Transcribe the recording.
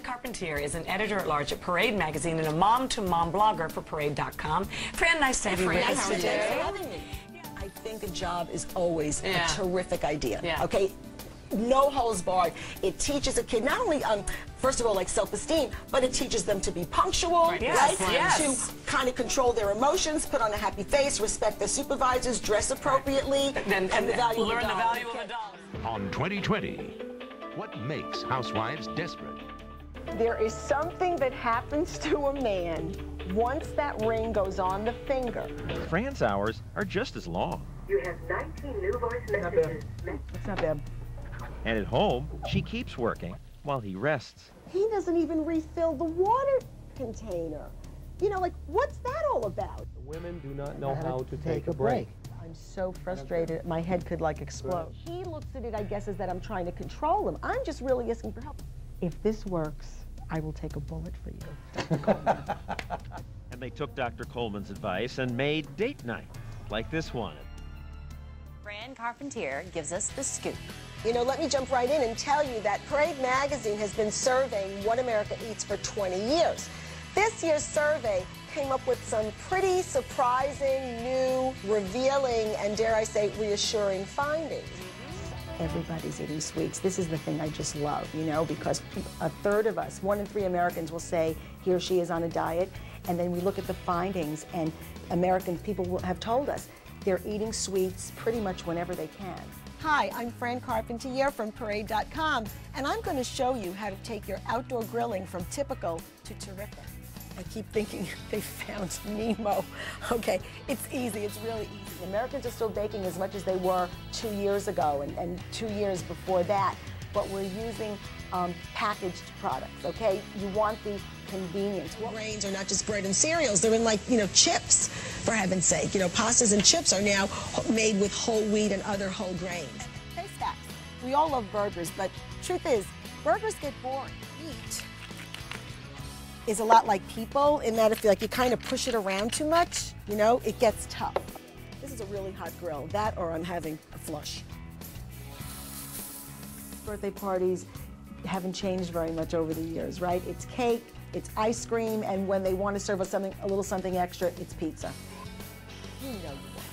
Carpentier is an editor-at-large at Parade Magazine and a mom-to-mom blogger for Parade.com. Fran, nice to have you with us. Thanks for having me. I think a job is always a terrific idea. Okay, no holds barred. It teaches a kid not only, first of all, like self-esteem, but it teaches them to be punctual, right? To kind of control their emotions, put on a happy face, respect their supervisors, dress appropriately, and the value of the dollar. On 2020, what makes housewives desperate? There is something that happens to a man once that ring goes on the finger. Fran's hours are just as long. You have 19 new voice messages. It's not bad. And at home, she keeps working while he rests. He doesn't even refill the water container. You know, like, what's that all about? Women do not know how to take a break. I'm so frustrated, my head could like explode. He looks at it, I guess, as that I'm trying to control him. I'm just really asking for help. If this works, I will take a bullet for you. And they took Dr. Coleman's advice and made date night like this one. Fran Carpentier gives us the scoop. You know, let me jump right in and tell you that Parade Magazine has been surveying what America eats for 20 years. This year's survey came up with some pretty surprising, new, revealing, and dare I say, reassuring findings. Everybody's eating sweets. This is the thing I just love, you know, because a third of us, 1 in 3 Americans will say he or she is on a diet, and then we look at the findings, and American people have told us they're eating sweets pretty much whenever they can. Hi, I'm Fran Carpentier from Parade.com, and I'm going to show you how to take your outdoor grilling from typical to terrific. I keep thinking they found Nemo. Okay, it's easy, it's really easy. Americans are still baking as much as they were 2 years ago and 2 years before that, but we're using packaged products, okay? You want the convenience. Grains are not just bread and cereals, they're in, like, you know, chips, for heaven's sake. You know, pastas and chips are now made with whole wheat and other whole grains. Taste facts. We all love burgers, but truth is, burgers get boring. Meat is a lot like people in that if you kind of push it around too much, you know, it gets tough. This is a really hot grill, that or I'm having a flush. Birthday parties haven't changed very much over the years, right? It's cake, it's ice cream, and when they want to serve us something, a little something extra, it's pizza. You know you want